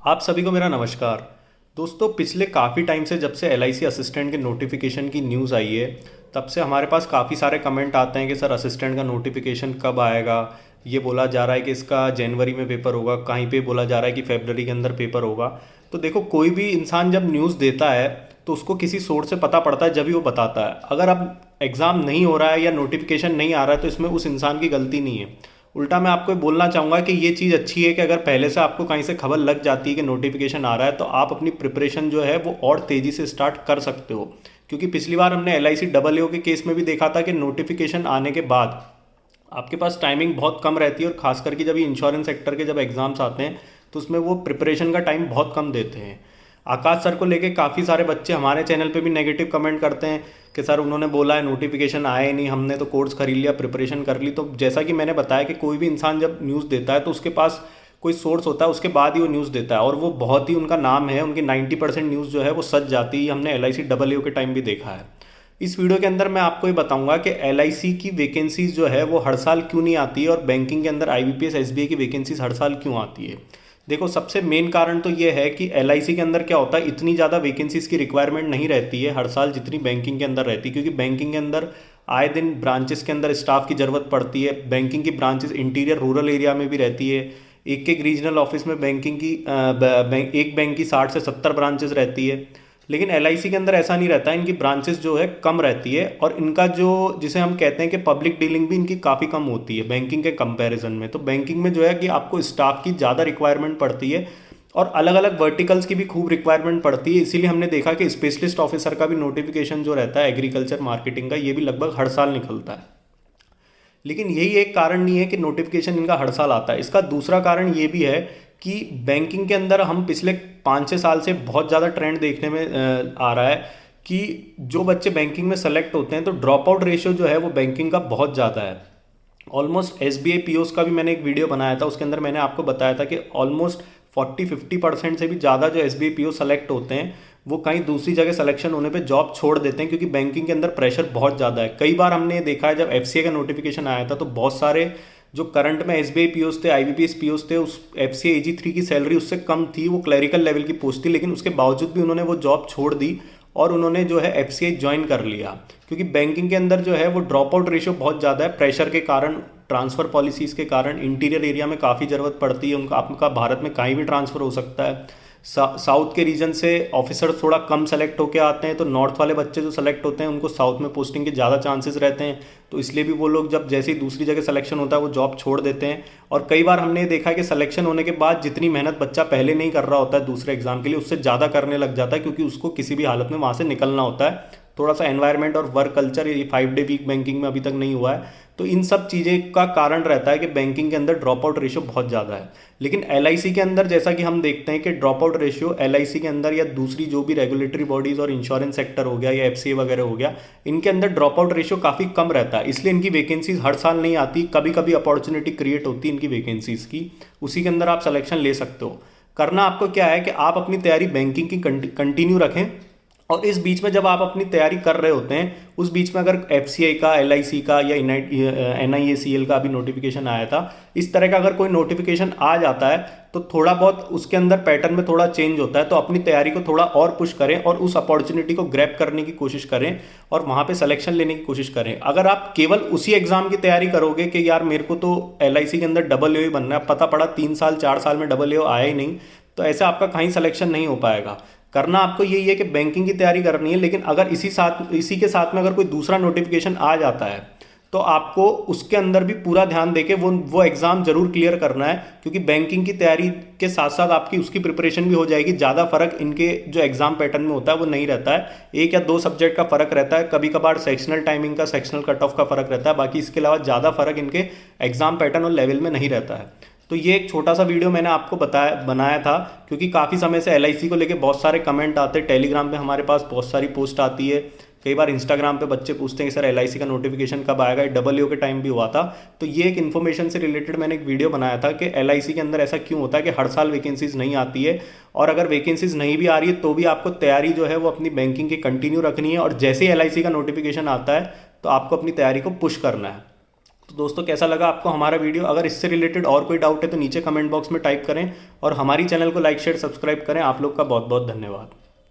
आप सभी को मेरा नमस्कार। दोस्तों, पिछले काफ़ी टाइम से जब से एलआईसी असिस्टेंट के नोटिफिकेशन की न्यूज़ आई है, तब से हमारे पास काफ़ी सारे कमेंट आते हैं कि सर असिस्टेंट का नोटिफिकेशन कब आएगा। ये बोला जा रहा है कि इसका जनवरी में पेपर होगा, कहीं पे बोला जा रहा है कि फरवरी के अंदर पेपर होगा। तो देखो, कोई भी इंसान जब न्यूज़ देता है तो उसको किसी सोर्स से पता पड़ता है, जब ही वो बताता है। अगर अब एग्ज़ाम नहीं हो रहा है या नोटिफिकेशन नहीं आ रहा है तो इसमें उस इंसान की गलती नहीं है। उल्टा मैं आपको बोलना चाहूँगा कि ये चीज़ अच्छी है कि अगर पहले से आपको कहीं से खबर लग जाती है कि नोटिफिकेशन आ रहा है तो आप अपनी प्रिपरेशन जो है वो और तेज़ी से स्टार्ट कर सकते हो। क्योंकि पिछली बार हमने L I C double A के केस में भी देखा था कि नोटिफिकेशन आने के बाद आपके पास टाइमिंग बहुत कम रहती है, और खास करके जब ये इंश्योरेंस सेक्टर के जब एग्ज़ाम्स आते हैं तो उसमें वो प्रिपरेशन का टाइम बहुत कम देते हैं। आकाश सर को लेके काफ़ी सारे बच्चे हमारे चैनल पे भी नेगेटिव कमेंट करते हैं कि सर उन्होंने बोला है नोटिफिकेशन आया ही नहीं, हमने तो कोर्स खरीद लिया, प्रिपरेशन कर ली। तो जैसा कि मैंने बताया कि कोई भी इंसान जब न्यूज़ देता है तो उसके पास कोई सोर्स होता है, उसके बाद ही वो न्यूज़ देता है, और वो बहुत ही उनका नाम है, उनकी 90% न्यूज़ जो है वो सच जाती है। हमने L I C double A के टाइम भी देखा है। इस वीडियो के अंदर मैं आपको ये बताऊंगा कि एल आई सी की वैकेंसीज जो है वो हर साल क्यों नहीं आती है, और बैंकिंग के अंदर I B P S S B I की वैकेंसीज हर साल क्यों आती है। देखो, सबसे मेन कारण तो ये है कि एल आई सी के अंदर क्या होता है, इतनी ज़्यादा वैकेंसीज की रिक्वायरमेंट नहीं रहती है हर साल जितनी बैंकिंग के अंदर रहती है। क्योंकि बैंकिंग के अंदर आए दिन ब्रांचेस के अंदर स्टाफ की ज़रूरत पड़ती है। बैंकिंग की ब्रांचेस इंटीरियर रूरल एरिया में भी रहती है। एक एक रीजनल ऑफिस में बैंकिंग की एक बैंक की 60 से 70 ब्रांचेस रहती है। लेकिन एल आई सी के अंदर ऐसा नहीं रहता है, इनकी ब्रांचेस जो है कम रहती है, और इनका जो जिसे हम कहते हैं कि पब्लिक डीलिंग भी इनकी काफ़ी कम होती है बैंकिंग के कंपैरिजन में। तो बैंकिंग में जो है कि आपको स्टाफ की ज़्यादा रिक्वायरमेंट पड़ती है, और अलग अलग वर्टिकल्स की भी खूब रिक्वायरमेंट पड़ती है। इसीलिए हमने देखा कि स्पेशलिस्ट ऑफिसर का भी नोटिफिकेशन जो रहता है एग्रीकल्चर मार्केटिंग का, ये भी लगभग हर साल निकलता है। लेकिन यही एक कारण नहीं है कि नोटिफिकेशन इनका हर साल आता है। इसका दूसरा कारण ये भी है कि बैंकिंग के अंदर हम पिछले 5 6 साल से बहुत ज़्यादा ट्रेंड देखने में आ रहा है कि जो बच्चे बैंकिंग में सेलेक्ट होते हैं तो ड्रॉप आउट रेशियो जो है वो बैंकिंग का बहुत ज़्यादा है। Almost S B I P Os का भी मैंने एक वीडियो बनाया था, उसके अंदर मैंने आपको बताया था कि ऑलमोस्ट 40 50% से भी ज़्यादा जो S B I P O select होते हैं वो कहीं दूसरी जगह सिलेक्शन होने पे जॉब छोड़ देते हैं, क्योंकि बैंकिंग के अंदर प्रेशर बहुत ज़्यादा है। कई बार हमने देखा है जब एफ सी ए का नोटिफिकेशन आया था तो बहुत सारे जो करंट में एस बी आई पी ओस थे, आई बी पी एस पी ओस थे, उस एफ सी ए जी थ्री की सैलरी उससे कम थी, वो क्लरिकल लेवल की पोस्ट थी, लेकिन उसके बावजूद भी उन्होंने वो जॉब छोड़ दी और उन्होंने जो है एफ सी आई ज्वाइन कर लिया। क्योंकि बैंकिंग के अंदर जो है वो ड्रॉप आउट रेशियो बहुत ज़्यादा है, प्रेशर के कारण, ट्रांसफ़र पॉलिसीज़ के कारण। इंटीरियर एरिया में काफ़ी ज़रूरत पड़ती है उनका, आपका भारत में कहीं भी ट्रांसफ़र हो सकता है। साउथ के रीजन से ऑफिसर्स थोड़ा कम सेलेक्ट होकर आते हैं, तो नॉर्थ वाले बच्चे जो सेलेक्ट होते हैं उनको साउथ में पोस्टिंग के ज़्यादा चांसेस रहते हैं। तो इसलिए भी वो लोग जब जैसे ही दूसरी जगह सिलेक्शन होता है वो जॉब छोड़ देते हैं। और कई बार हमने देखा है कि सिलेक्शन होने के बाद जितनी मेहनत बच्चा पहले नहीं कर रहा होता है दूसरे एग्जाम के लिए, उससे ज़्यादा करने लग जाता है, क्योंकि उसको किसी भी हालत में वहाँ से निकलना होता है। थोड़ा सा एनवायरनमेंट और वर्क कल्चर ये 5 डे वीक बैंकिंग में अभी तक नहीं हुआ है, तो इन सब चीज़ें का कारण रहता है कि बैंकिंग के अंदर ड्रॉप आउट रेशियो बहुत ज़्यादा है। लेकिन एल आई सी के अंदर जैसा कि हम देखते हैं कि drop out ratio L I C के अंदर या दूसरी जो भी रेगुलेटरी बॉडीज़ और इंश्योरेंस सेक्टर हो गया या एफ सी ए वगैरह हो गया, इनके अंदर ड्रॉप आउट रेशियो काफ़ी कम रहता है। इसलिए इनकी वैकेंसीज हर साल नहीं आती, कभी कभी अपॉर्चुनिटी क्रिएट होती है इनकी वैकेंसीज़ की, उसी के अंदर आप सिलेक्शन ले सकते हो। करना आपको क्या है कि आप अपनी तैयारी बैंकिंग की कंटिन्यू रखें, और इस बीच में जब आप अपनी तैयारी कर रहे होते हैं उस बीच में अगर एफ सी आई का, एल आई सी का या एन आई ए सी एल का अभी नोटिफिकेशन आया था, इस तरह का अगर कोई नोटिफिकेशन आ जाता है तो थोड़ा बहुत उसके अंदर पैटर्न में थोड़ा चेंज होता है, तो अपनी तैयारी को थोड़ा और पुश करें और उस अपॉर्चुनिटी को ग्रैब करने की कोशिश करें और वहाँ पे सिलेक्शन लेने की कोशिश करें। अगर आप केवल उसी एग्जाम की तैयारी करोगे कि यार मेरे को तो एल आई सी के अंदर डबल ए बनना है, पता पड़ा 3 साल 4 साल में डबल ए आया ही नहीं, तो ऐसे आपका कहीं सिलेक्शन नहीं हो पाएगा। करना आपको यही है कि बैंकिंग की तैयारी करनी है, लेकिन अगर इसी के साथ में अगर कोई दूसरा नोटिफिकेशन आ जाता है तो आपको उसके अंदर भी पूरा ध्यान देके वो एग्ज़ाम जरूर क्लियर करना है, क्योंकि बैंकिंग की तैयारी के साथ साथ आपकी उसकी प्रिपरेशन भी हो जाएगी। ज़्यादा फर्क इनके जो एग्ज़ाम पैटर्न में होता है वो नहीं रहता है, 1 या 2 सब्जेक्ट का फर्क रहता है, कभी कभार सेक्शनल टाइमिंग का, सेक्शनल कट ऑफ का फर्क रहता है, बाकी इसके अलावा ज़्यादा फर्क इनके एग्ज़ाम पैटर्न और लेवल में नहीं रहता है। तो ये एक छोटा सा वीडियो मैंने आपको बनाया था, क्योंकि काफ़ी समय से एल आई सी को लेके बहुत सारे कमेंट आते हैं, टेलीग्राम पे हमारे पास बहुत सारी पोस्ट आती है, कई बार इंस्टाग्राम पे बच्चे पूछते हैं कि सर एल आई सी का नोटिफिकेशन कब आएगा, डबल के टाइम भी हुआ था। तो ये एक इन्फॉर्मेशन से रिलेटेड मैंने एक वीडियो बनाया था कि एल आई सी के अंदर ऐसा क्यों होता है कि हर साल वैकेंसीज नहीं आती है, और अगर वैकेंसीज नहीं भी आ रही है तो भी आपको तैयारी जो है वो अपनी बैंकिंग की कंटिन्यू रखनी है, और जैसे ही एल आई सी का नोटिफिकेशन आता है तो आपको अपनी तैयारी को पुश करना है। तो दोस्तों कैसा लगा आपको हमारा वीडियो? अगर इससे रिलेटेड और कोई डाउट है तो नीचे कमेंट बॉक्स में टाइप करें और हमारी चैनल को लाइक शेयर सब्सक्राइब करें। आप लोग का बहुत बहुत धन्यवाद।